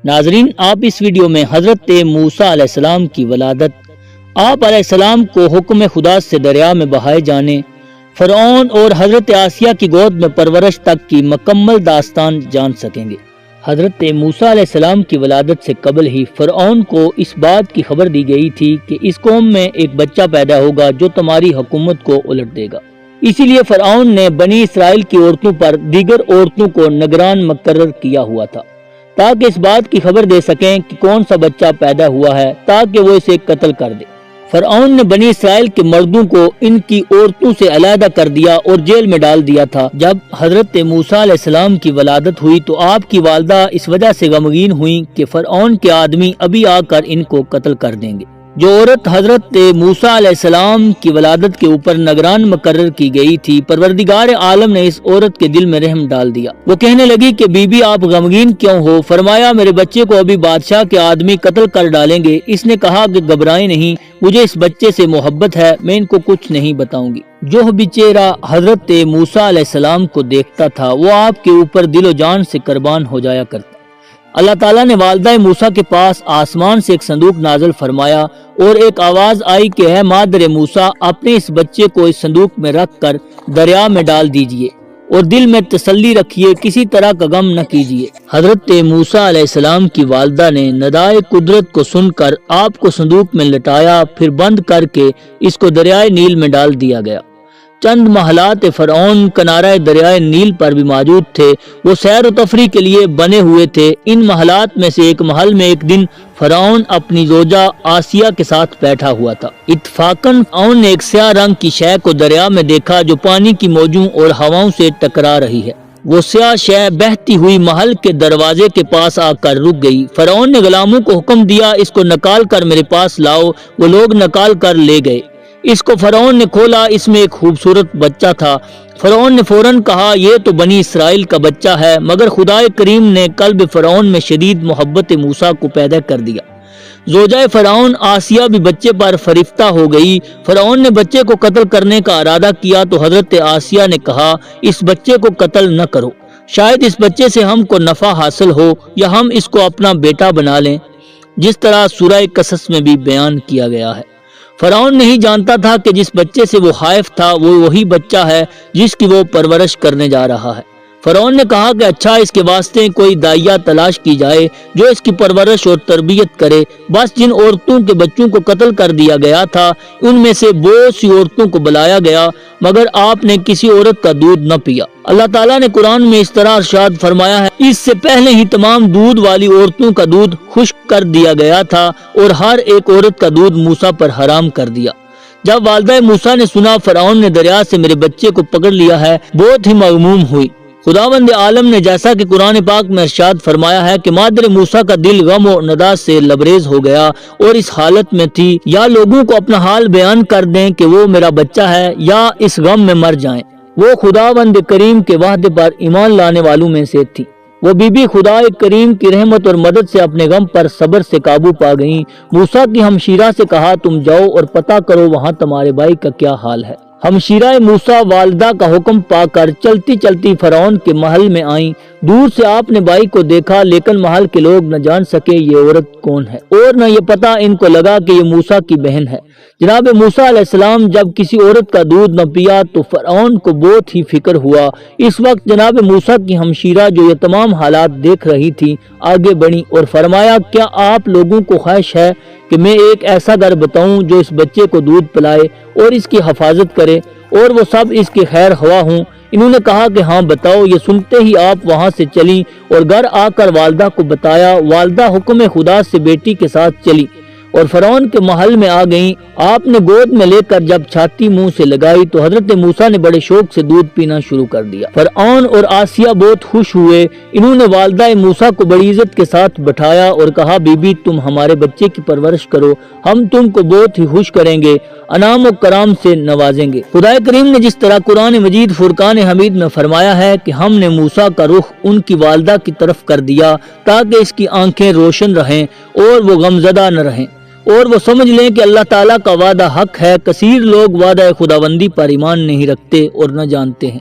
ناظرین، آپ اس ویڈیو میں حضرت موسیٰ علیہ السلام کی ولادت، آپ علیہ السلام کو حکم خدا سے دریا میں بہائے جانے، فرعون اور حضرت آسیہ کی گود میں پرورش تک کی مکمل داستان جان سکیں گے۔ حضرت موسیٰ علیہ السلام کی ولادت سے قبل ہی فرعون کو اس بات کی خبر دی گئی تھی کہ اس قوم میں ایک بچہ پیدا ہوگا جو تمہاری حکومت کو الٹ دے گا۔ اسی لیے فرعون نے بنی اسرائیل کی عورتوں پر دیگر عورتوں کو نگران مقرر کیا ہوا تھا، تاکہ اس بات کی خبر دے سکیں کہ کون سا بچہ پیدا ہوا ہے، تاکہ وہ اسے قتل کر دے۔ فرعون نے بنی اسرائیل کے مردوں کو ان کی عورتوں سے علیحدہ کر دیا اور جیل میں ڈال دیا تھا۔ جب حضرت موسیٰ علیہ السلام کی ولادت ہوئی تو آپ کی والدہ اس وجہ سے غمگین ہوئیں کہ فرعون کے آدمی ابھی آ کر ان کو قتل کر دیں گے۔ جو عورت حضرت موسیٰ علیہ السلام کی ولادت کے اوپر نگران مقرر کی گئی تھی، پروردگار عالم نے اس عورت کے دل میں رحم ڈال دیا۔ وہ کہنے لگی کہ بی بی آپ غمگین کیوں ہو؟ فرمایا میرے بچے کو ابھی بادشاہ کے آدمی قتل کر ڈالیں گے۔ اس نے کہا کہ گھبرائیں نہیں، مجھے اس بچے سے محبت ہے، میں ان کو کچھ نہیں بتاؤں گی۔ جو بیچارہ حضرت موسیٰ علیہ السلام کو دیکھتا تھا وہ آپ کے اوپر دل و جان سے قربان ہو جایا کرتا۔ اللہ تعالیٰ نے والدہ موسیٰ کے پاس آسمان سے ایک صندوق نازل فرمایا اور ایک آواز آئی کہ اے مادر موسیٰ، اپنے اس بچے کو اس صندوق میں رکھ کر دریا میں ڈال دیجئے اور دل میں تسلی رکھیے، کسی طرح کا غم نہ کیجیے۔ حضرت موسیٰ علیہ السلام کی والدہ نے ندائے قدرت کو سن کر آپ کو صندوق میں لٹایا، پھر بند کر کے اس کو دریائے نیل میں ڈال دیا گیا۔ چند محلات فرعون کنارہ دریائے نیل پر بھی موجود تھے، وہ سیر و تفریح کے لیے بنے ہوئے تھے۔ ان محلات میں سے ایک محل میں ایک دن فرعون اپنی زوجہ آسیہ کے ساتھ بیٹھا ہوا تھا۔ اتفاقاً فرعون نے ایک سیاہ رنگ کی شے کو دریا میں دیکھا جو پانی کی موجوں اور ہواؤں سے ٹکرا رہی ہے۔ وہ سیاہ شے بہتی ہوئی محل کے دروازے کے پاس آ کر رک گئی۔ فرعون نے غلاموں کو حکم دیا اس کو نکال کر میرے پاس لاؤ۔ وہ لوگ نکال کر لے گئے۔ اس کو فرعون نے کھولا، اس میں ایک خوبصورت بچہ تھا۔ فرعون نے فوراً کہا یہ تو بنی اسرائیل کا بچہ ہے، مگر خدا کریم نے قلب فرعون میں شدید محبت موسیٰ کو پیدا کر دیا۔ زوجہ فرعون آسیہ بھی بچے پر فریفتہ ہو گئی۔ فرعون نے بچے کو قتل کرنے کا ارادہ کیا تو حضرت آسیہ نے کہا اس بچے کو قتل نہ کرو، شاید اس بچے سے ہم کو نفع حاصل ہو یا ہم اس کو اپنا بیٹا بنا لیں، جس طرح سورہ قصص میں بھی بیان کیا گیا ہے۔ فرعون نہیں جانتا تھا کہ جس بچے سے وہ خائف تھا وہ وہی بچہ ہے جس کی وہ پرورش کرنے جا رہا ہے۔ فرعون نے کہا کہ اچھا اس کے واسطے کوئی داعیہ تلاش کی جائے جو اس کی پرورش اور تربیت کرے۔ بس جن عورتوں کے بچوں کو قتل کر دیا گیا تھا ان میں سے بہت سی عورتوں کو بلایا گیا، مگر آپ نے کسی عورت کا دودھ نہ پیا۔ اللہ تعالیٰ نے قرآن میں اس طرح ارشاد فرمایا ہے اس سے پہلے ہی تمام دودھ والی عورتوں کا دودھ خشک کر دیا گیا تھا اور ہر ایک عورت کا دودھ موسیٰ پر حرام کر دیا۔ جب والدہ موسیٰ نے سنا فرعون نے دریا سے میرے بچے کو پکڑ لیا ہے، بہت ہی مغموم ہوئی۔ خداوند عالم نے جیسا کہ قرآن پاک میں ارشاد فرمایا ہے کہ مادر موسیٰ کا دل غم و ندا سے لبریز ہو گیا اور اس حالت میں تھی یا لوگوں کو اپنا حال بیان کر دیں کہ وہ میرا بچہ ہے یا اس غم میں مر جائیں۔ وہ خداوند کریم کے وعدے پر ایمان لانے والوں میں سے تھی۔ وہ بی بی خدا کریم کی رحمت اور مدد سے اپنے غم پر صبر سے قابو پا گئیں۔ موسیٰ کی ہمشیرہ سے کہا تم جاؤ اور پتہ کرو وہاں تمہارے بھائی کا کیا حال ہے۔ ہمشیرہ موسیٰ والدہ کا حکم پا کر چلتی چلتی فرعون کے محل میں آئیں۔ دور سے آپ نے بھائی کو دیکھا لیکن محل کے لوگ نہ جان سکے یہ عورت کون ہے اور نہ یہ پتہ ان کو لگا کہ یہ موسیٰ کی بہن ہے۔ جناب موسیٰ علیہ السلام جب کسی عورت کا دودھ نہ پیا تو فرعون کو بہت ہی فکر ہوا۔ اس وقت جناب موسیٰ کی ہمشیرہ جو یہ تمام حالات دیکھ رہی تھی آگے بڑھی اور فرمایا کیا آپ لوگوں کو خواہش ہے کہ میں ایک ایسا گھر بتاؤں جو اس بچے کو دودھ پلائے اور اس کی حفاظت کرے اور وہ سب اس کے خیر خواہ ہوں؟ انہوں نے کہا کہ ہاں بتاؤ۔ یہ سنتے ہی آپ وہاں سے چلی اور گھر آ کر والدہ کو بتایا۔ والدہ حکم خدا سے بیٹی کے ساتھ چلی اور فرعون کے محل میں آ گئیں۔ آپ نے گود میں لے کر جب چھاتی منہ سے لگائی تو حضرت موسیٰ نے بڑے شوق سے دودھ پینا شروع کر دیا۔ فرعون اور آسیہ بہت خوش ہوئے۔ انہوں نے والدہ موسیٰ کو بڑی عزت کے ساتھ بٹھایا اور کہا بی بی تم ہمارے بچے کی پرورش کرو، ہم تم کو بہت ہی خوش کریں گے، انعام و کرام سے نوازیں گے۔ خدا کریم نے جس طرح قرآن مجید فرقان حمید میں فرمایا ہے کہ ہم نے موسیٰ کا رخ ان کی والدہ کی طرف کر دیا تاکہ اس کی آنکھیں روشن رہیں اور وہ غمزدہ نہ رہیں اور وہ سمجھ لیں کہ اللہ تعالیٰ کا وعدہ حق ہے۔ کثیر لوگ وعدہ خداوندی پر ایمان نہیں رکھتے اور نہ جانتے ہیں۔